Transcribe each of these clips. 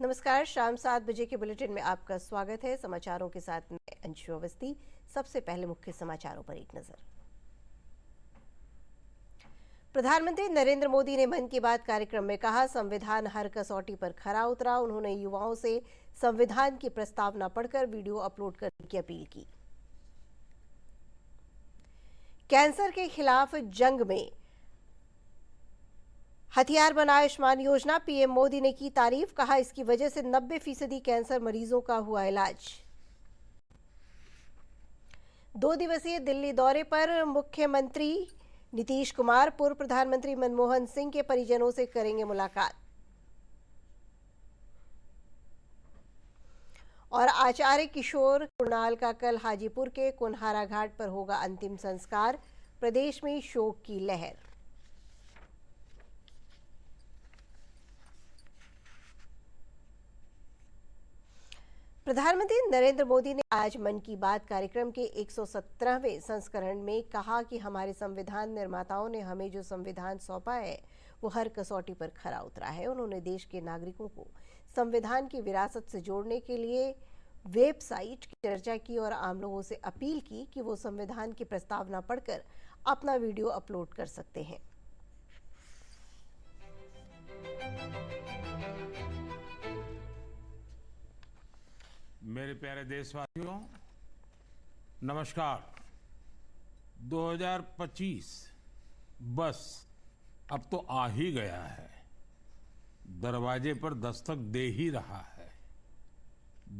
नमस्कार। शाम 7 बजे के बुलेटिन में आपका स्वागत है। समाचारों के साथ मैं अंशु अवस्थी। सबसे पहले मुख्य समाचारों पर एक नजर। प्रधानमंत्री नरेंद्र मोदी ने मन की बात कार्यक्रम में कहा, संविधान हर कसौटी पर खरा उतरा। उन्होंने युवाओं से संविधान की प्रस्तावना पढ़कर वीडियो अपलोड करने की अपील की। कैंसर के खिलाफ जंग में हथियार बना आयुष्मान योजना, पीएम मोदी ने की तारीफ। कहा, इसकी वजह से 90% कैंसर मरीजों का हुआ इलाज। 2 दिवसीय दिल्ली दौरे पर मुख्यमंत्री नीतीश कुमार पूर्व प्रधानमंत्री मनमोहन सिंह के परिजनों से करेंगे मुलाकात। और आचार्य किशोर कुणाल का कल हाजीपुर के कुन्हारा घाट पर होगा अंतिम संस्कार। प्रदेश में शोक की लहर। प्रधानमंत्री नरेंद्र मोदी ने आज मन की बात कार्यक्रम के 117वें संस्करण में कहा कि हमारे संविधान निर्माताओं ने हमें जो संविधान सौंपा है वो हर कसौटी पर खरा उतरा है। उन्होंने देश के नागरिकों को संविधान की विरासत से जोड़ने के लिए वेबसाइट की चर्चा की और आम लोगों से अपील की कि वो संविधान की प्रस्तावना पढ़कर अपना वीडियो अपलोड कर सकते हैं। मेरे प्यारे देशवासियों, नमस्कार। 2025 बस अब तो आ ही गया है, दरवाजे पर दस्तक दे ही रहा है।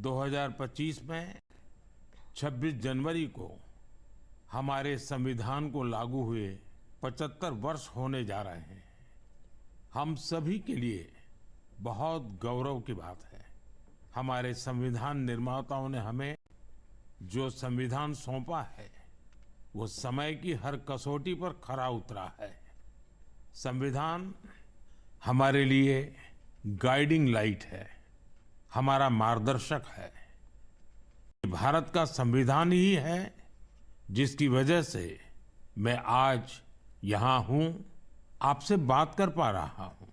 2025 में 26 जनवरी को हमारे संविधान को लागू हुए 75 वर्ष होने जा रहे हैं। हम सभी के लिए बहुत गौरव की बात है। हमारे संविधान निर्माताओं ने हमें जो संविधान सौंपा है वो समय की हर कसौटी पर खरा उतरा है। संविधान हमारे लिए गाइडिंग लाइट है, हमारा मार्गदर्शक है। भारत का संविधान ही है जिसकी वजह से मैं आज यहाँ हूँ, आपसे बात कर पा रहा हूँ।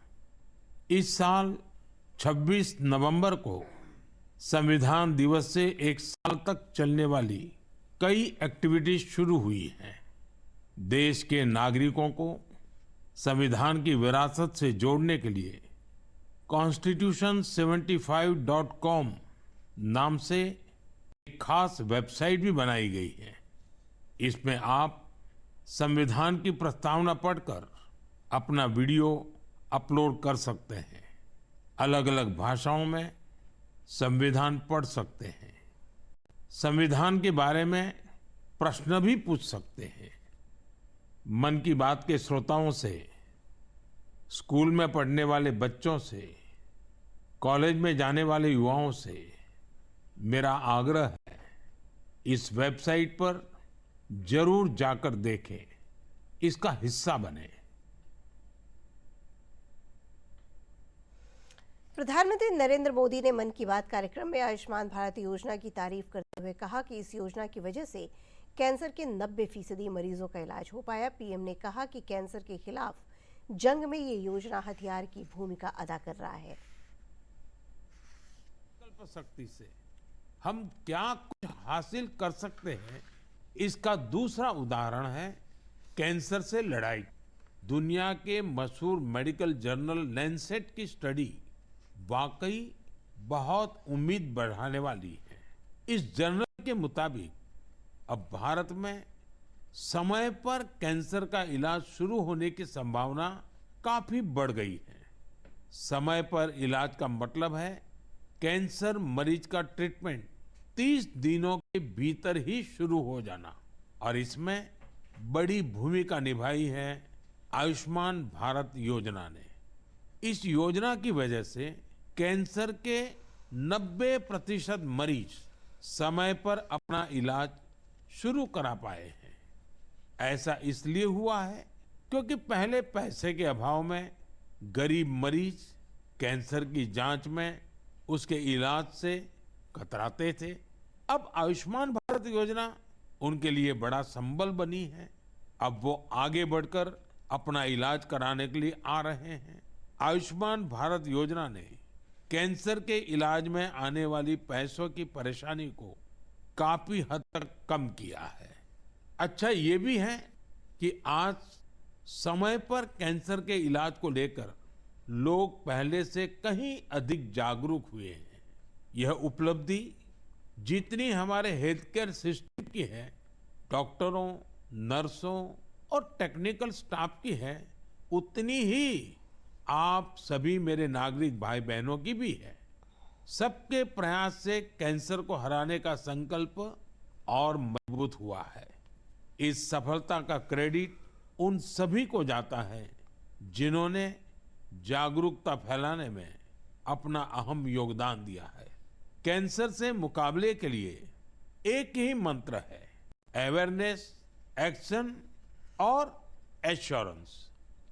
इस साल 26 नवंबर को संविधान दिवस से एक साल तक चलने वाली कई एक्टिविटीज शुरू हुई हैं। देश के नागरिकों को संविधान की विरासत से जोड़ने के लिए constitution75.com नाम से एक खास वेबसाइट भी बनाई गई है। इसमें आप संविधान की प्रस्तावना पढ़कर अपना वीडियो अपलोड कर सकते हैं। अलग अलग भाषाओं में संविधान पढ़ सकते हैं। संविधान के बारे में प्रश्न भी पूछ सकते हैं। मन की बात के श्रोताओं से, स्कूल में पढ़ने वाले बच्चों से, कॉलेज में जाने वाले युवाओं से मेरा आग्रह है, इस वेबसाइट पर जरूर जाकर देखें, इसका हिस्सा बने। प्रधानमंत्री नरेंद्र मोदी ने मन की बात कार्यक्रम में आयुष्मान भारत योजना की तारीफ करते हुए कहा कि इस योजना की वजह से कैंसर के 90% मरीजों का इलाज हो पाया। पीएम ने कहा कि कैंसर के खिलाफ जंग में ये योजना हथियार की भूमिका अदा कर रहा है। संकल्प शक्ति से हम क्या कुछ हासिल कर सकते हैं, इसका दूसरा उदाहरण है कैंसर से लड़ाई। दुनिया के मशहूर मेडिकल जर्नल लैंसेट की स्टडी वाकई बहुत उम्मीद बढ़ाने वाली है। इस जर्नल के मुताबिक अब भारत में समय पर कैंसर का इलाज शुरू होने की संभावना काफी बढ़ गई है। समय पर इलाज का मतलब है कैंसर मरीज का ट्रीटमेंट 30 दिनों के भीतर ही शुरू हो जाना। और इसमें बड़ी भूमिका निभाई है आयुष्मान भारत योजना ने। इस योजना की वजह से कैंसर के 90% मरीज समय पर अपना इलाज शुरू करा पाए हैं। ऐसा इसलिए हुआ है क्योंकि पहले पैसे के अभाव में गरीब मरीज कैंसर की जांच में, उसके इलाज से कतराते थे। अब आयुष्मान भारत योजना उनके लिए बड़ा संबल बनी है। अब वो आगे बढ़कर अपना इलाज कराने के लिए आ रहे हैं। आयुष्मान भारत योजना ने कैंसर के इलाज में आने वाली पैसों की परेशानी को काफी हद तक कम किया है। अच्छा ये भी है कि आज समय पर कैंसर के इलाज को लेकर लोग पहले से कहीं अधिक जागरूक हुए हैं। यह उपलब्धि जितनी हमारे हेल्थ केयर सिस्टम की है, डॉक्टरों, नर्सों और टेक्निकल स्टाफ की है, उतनी ही आप सभी मेरे नागरिक भाई बहनों की भी है। सबके प्रयास से कैंसर को हराने का संकल्प और मजबूत हुआ है। इस सफलता का क्रेडिट उन सभी को जाता है जिन्होंने जागरूकता फैलाने में अपना अहम योगदान दिया है। कैंसर से मुकाबले के लिए एक ही मंत्र है, अवेयरनेस, एक्शन और एश्योरेंस।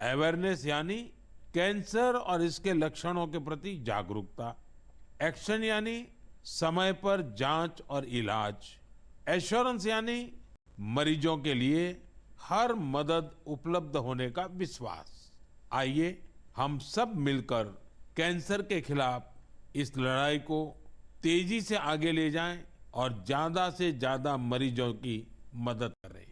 अवेयरनेस यानी कैंसर और इसके लक्षणों के प्रति जागरूकता, एक्शन यानी समय पर जांच और इलाज, एश्योरेंस यानी मरीजों के लिए हर मदद उपलब्ध होने का विश्वास। आइए हम सब मिलकर कैंसर के खिलाफ इस लड़ाई को तेजी से आगे ले जाएं और ज्यादा से ज्यादा मरीजों की मदद करें।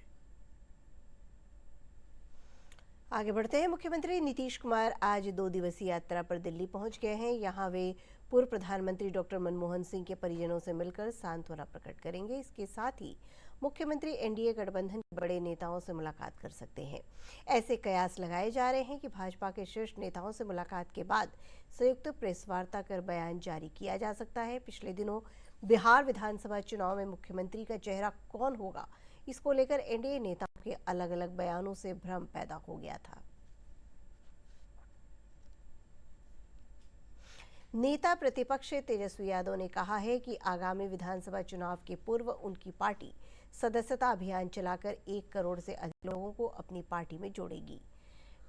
आगे बढ़ते हैं। मुख्यमंत्री नीतीश कुमार आज 2 दिवसीय यात्रा पर दिल्ली पहुंच गए हैं। यहां वे पूर्व प्रधानमंत्री डॉक्टर मनमोहन सिंह के परिजनों से मिलकर सांत्वना प्रकट करेंगे। इसके साथ ही मुख्यमंत्री एनडीए गठबंधन के बड़े नेताओं से मुलाकात कर सकते हैं। ऐसे कयास लगाए जा रहे हैं कि भाजपा के शीर्ष नेताओं से मुलाकात के बाद संयुक्त प्रेस वार्ता कर बयान जारी किया जा सकता है। पिछले दिनों बिहार विधानसभा चुनाव में मुख्यमंत्री का चेहरा कौन होगा, इसको लेकर एनडीए नेताओं के अलग अलग बयानों से भ्रम पैदा हो गया था। नेता प्रतिपक्ष तेजस्वी यादव ने कहा है कि आगामी विधानसभा चुनाव के पूर्व उनकी पार्टी सदस्यता अभियान चलाकर 1 करोड़ से अधिक लोगों को अपनी पार्टी में जोड़ेगी।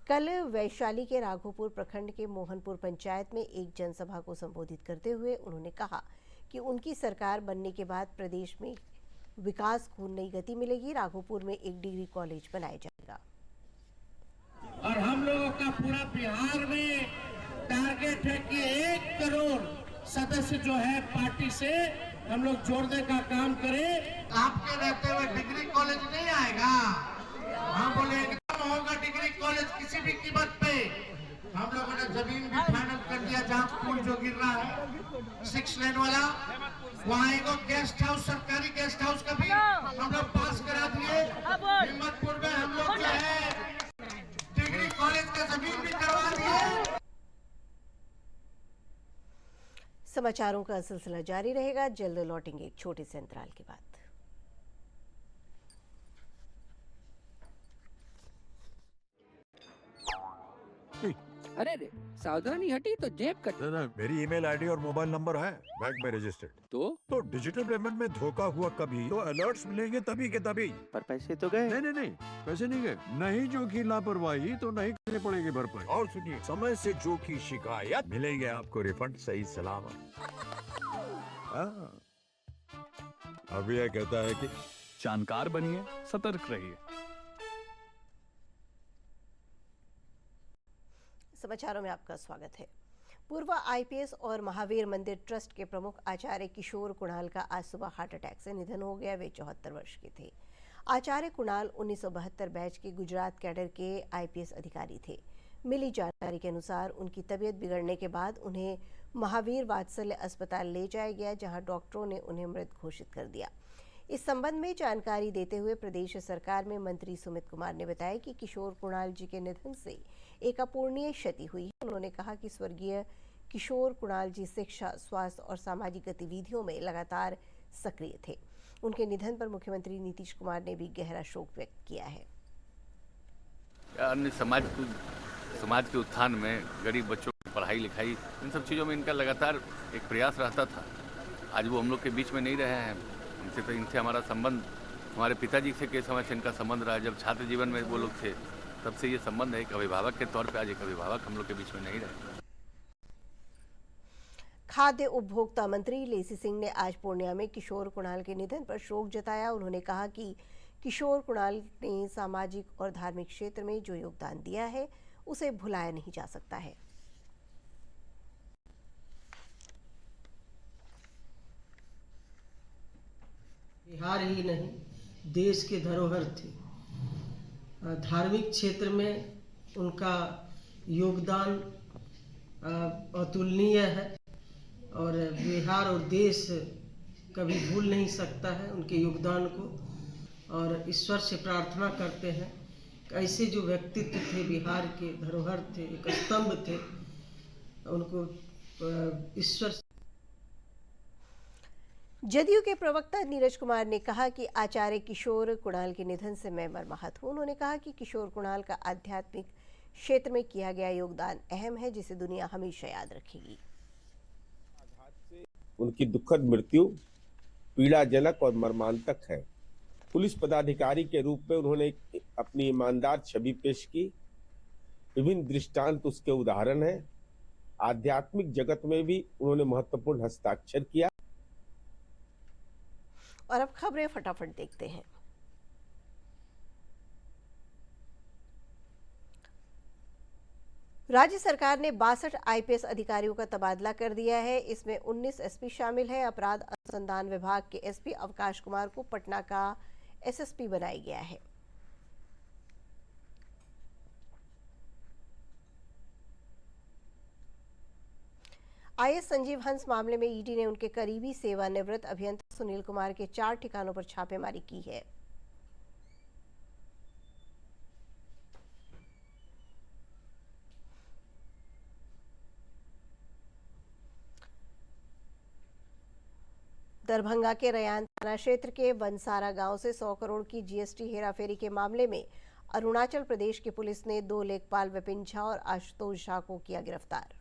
कल वैशाली के राघोपुर प्रखंड के मोहनपुर पंचायत में एक जनसभा को संबोधित करते हुए उन्होंने कहा कि उनकी सरकार बनने के बाद प्रदेश में विकास को नई गति मिलेगी। राघोपुर में एक डिग्री कॉलेज बनाया जाएगा और हम लोगों का पूरा बिहार में टारगेट है कि 1 करोड़ सदस्य जो है पार्टी से हम लोग जोड़ने का काम करें। आपके रहते हुए डिग्री कॉलेज नहीं आएगा। हम बोले एकदम होगा डिग्री कॉलेज किसी भी कीमत पे। हम लोगों ने जमीन भी फाइनल कर दिया, जहाँ पुल जो गिर रहा है 6 लेन वाला, वहाँ एक गेस्ट हाउस, सरकारी गेस्ट हाउस का भी हम लोग पास करा दिए। हिम्मतपुर में हम लोग जो है डिग्री कॉलेज का जमीन भी करवा दिए। समाचारों का सिलसिला जारी रहेगा। जल्द लौटेंगे एक छोटे से अंतराल के बाद। अरे रे, सावधानी हटी तो जेब कटी। ना, मेरी ईमेल आईडी और मोबाइल नंबर है बैंक में रजिस्टर्ड। तो डिजिटल पेमेंट में धोखा हुआ कभी तो अलर्ट्स मिलेंगे तभी के तभी। पर पैसे तो गए। नहीं, पैसे नहीं गए। नहीं जो की लापरवाही तो नहीं करनी पड़ेगी भरपाई। और सुनिए, समय से जो की शिकायत मिलेंगे आपको रिफंड सही सलामत। अब यह कहता है कि जानकार बनिए, सतर्क रहिए। समाचारों में आपका स्वागत है। पूर्व आईपीएस और महावीर मंदिर ट्रस्ट के प्रमुख आचार्य किशोर कुणाल का आज सुबह हार्ट अटैक से निधन हो गया। वे 74 वर्ष के थे। आचार्य कुणाल 1972 बैच के गुजरात कैडर के आईपीएस अधिकारी थे। मिली जानकारी के अनुसार उनकी तबीयत बिगड़ने के बाद उन्हें महावीर वात्सल्य अस्पताल ले जाया गया, जहां डॉक्टरों ने उन्हें मृत घोषित कर दिया। इस संबंध में जानकारी देते हुए प्रदेश सरकार में मंत्री सुमित कुमार ने बताया कि किशोर कुणाल जी के निधन से एक अपूरणीय क्षति हुई है। उन्होंने कहा कि स्वर्गीय किशोर कुणाल जी शिक्षा, स्वास्थ्य और सामाजिक गतिविधियों में लगातार सक्रिय थे। उनके निधन पर मुख्यमंत्री नीतीश कुमार ने भी गहरा शोक व्यक्त किया है। अन्य समाज के उत्थान में, गरीब बच्चों की पढ़ाई लिखाई, इन सब चीज़ों में इनका लगातार एक प्रयास रहता था। आज वो हम लोग के बीच में नहीं रहे हैं। इनसे हमारा संबंध हमारे पिताजी से के समय से इनका संबंध रहा। जब छात्र जीवन में वो लोग थे तब से ये संबंध है। एक अभिभावक के तौर पे आज एक अभिभावक हम लोग के बीच में नहीं रहे। खाद्य उपभोक्ता मंत्री लेसी सिंह ने आज पूर्णिया में किशोर कुणाल के निधन पर शोक जताया। उन्होंने कहा कि किशोर कुणाल ने सामाजिक और धार्मिक क्षेत्र में जो योगदान दिया है उसे भुलाया नहीं जा सकता है। बिहार ही नहीं, देश के धरोहर थे। धार्मिक क्षेत्र में उनका योगदान अतुलनीय है और बिहार और देश कभी भूल नहीं सकता है उनके योगदान को। और ईश्वर से प्रार्थना करते हैं कि ऐसे जो व्यक्तित्व थे, बिहार के धरोहर थे, एक स्तंभ थे, उनको ईश्वर। जदयू के प्रवक्ता नीरज कुमार ने कहा कि आचार्य किशोर कुणाल के निधन से मैं मर्माहत हूं। उन्होंने कहा कि किशोर कुणाल का आध्यात्मिक क्षेत्र में किया गया योगदान अहम है, जिसे दुनिया हमेशा याद रखेगी। उनकी दुखद मृत्यु पीड़ाजनक और मर्मांतक है। पुलिस पदाधिकारी के रूप में उन्होंने अपनी ईमानदार छवि पेश की। विभिन्न दृष्टांत उसके उदाहरण हैं। आध्यात्मिक जगत में भी उन्होंने महत्वपूर्ण हस्ताक्षर किया। और अब खबरें फटाफट देखते हैं। राज्य सरकार ने 62 आईपीएस अधिकारियों का तबादला कर दिया है। इसमें 19 एसपी शामिल हैं। अपराध अनुसंधान विभाग के एसपी अवकाश कुमार को पटना का एसएसपी बनाया गया है। आईएएस संजीव हंस मामले में ईडी ने उनके करीबी सेवानिवृत्त अभियंता सुनील कुमार के 4 ठिकानों पर छापेमारी की है। दरभंगा के रयान थाना क्षेत्र के बनसारा गांव से 100 करोड़ की जीएसटी हेराफेरी के मामले में अरुणाचल प्रदेश की पुलिस ने 2 लेखपाल विपिन झा और आशुतोष झा को किया गिरफ्तार।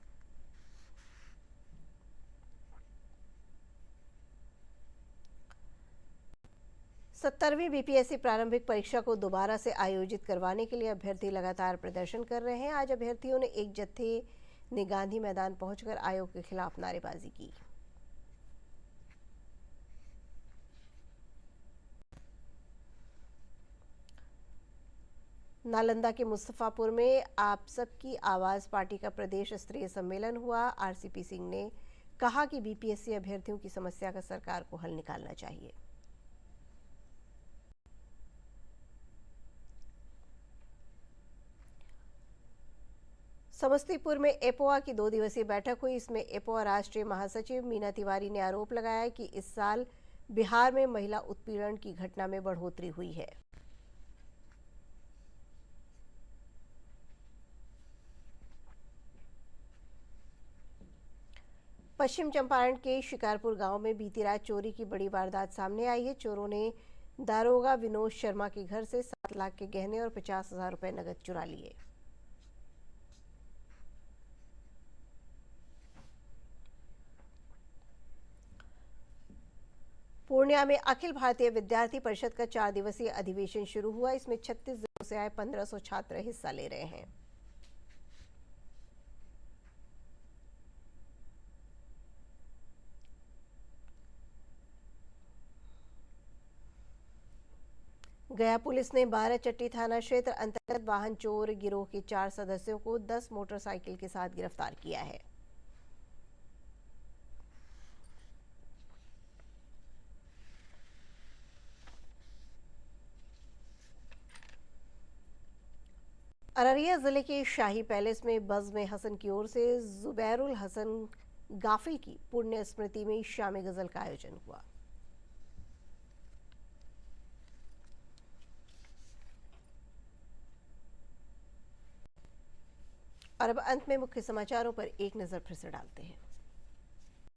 सत्तरवीं बीपीएससी प्रारंभिक परीक्षा को दोबारा से आयोजित करवाने के लिए अभ्यर्थी लगातार प्रदर्शन कर रहे हैं। आज अभ्यर्थियों ने एक जत्थे ने गांधी मैदान पहुंचकर आयोग के खिलाफ नारेबाजी की। नालंदा के मुस्तफापुर में आप सबकी आवाज पार्टी का प्रदेश स्तरीय सम्मेलन हुआ। आरसीपी सिंह ने कहा कि बीपीएससी अभ्यर्थियों की समस्या का सरकार को हल निकालना चाहिए। समस्तीपुर में एपोआ की 2 दिवसीय बैठक हुई। इसमें एपोआ राष्ट्रीय महासचिव मीना तिवारी ने आरोप लगाया कि इस साल बिहार में महिला उत्पीड़न की घटना में बढ़ोतरी हुई है। पश्चिम चंपारण के शिकारपुर गांव में बीती रात चोरी की बड़ी वारदात सामने आई है। चोरों ने दारोगा विनोद शर्मा के घर से 7 लाख के गहने और 50,000 रुपए नकद चुरा लिए। पूर्णिया में अखिल भारतीय विद्यार्थी परिषद का 4 दिवसीय अधिवेशन शुरू हुआ। इसमें 36 जिलों से आए 1500 छात्र हिस्सा ले रहे हैं। गया पुलिस ने 12 चट्टी थाना क्षेत्र अंतर्गत वाहन चोर गिरोह के 4 सदस्यों को 10 मोटरसाइकिल के साथ गिरफ्तार किया है। अररिया जिले के शाही पैलेस में बज़्म हसन की ओर से जुबैरुल हसन गाफिल की पुण्य स्मृति में शामी गजल का आयोजन हुआ। और अब अंत में मुख्य समाचारों पर एक नजर फिर से डालते हैं।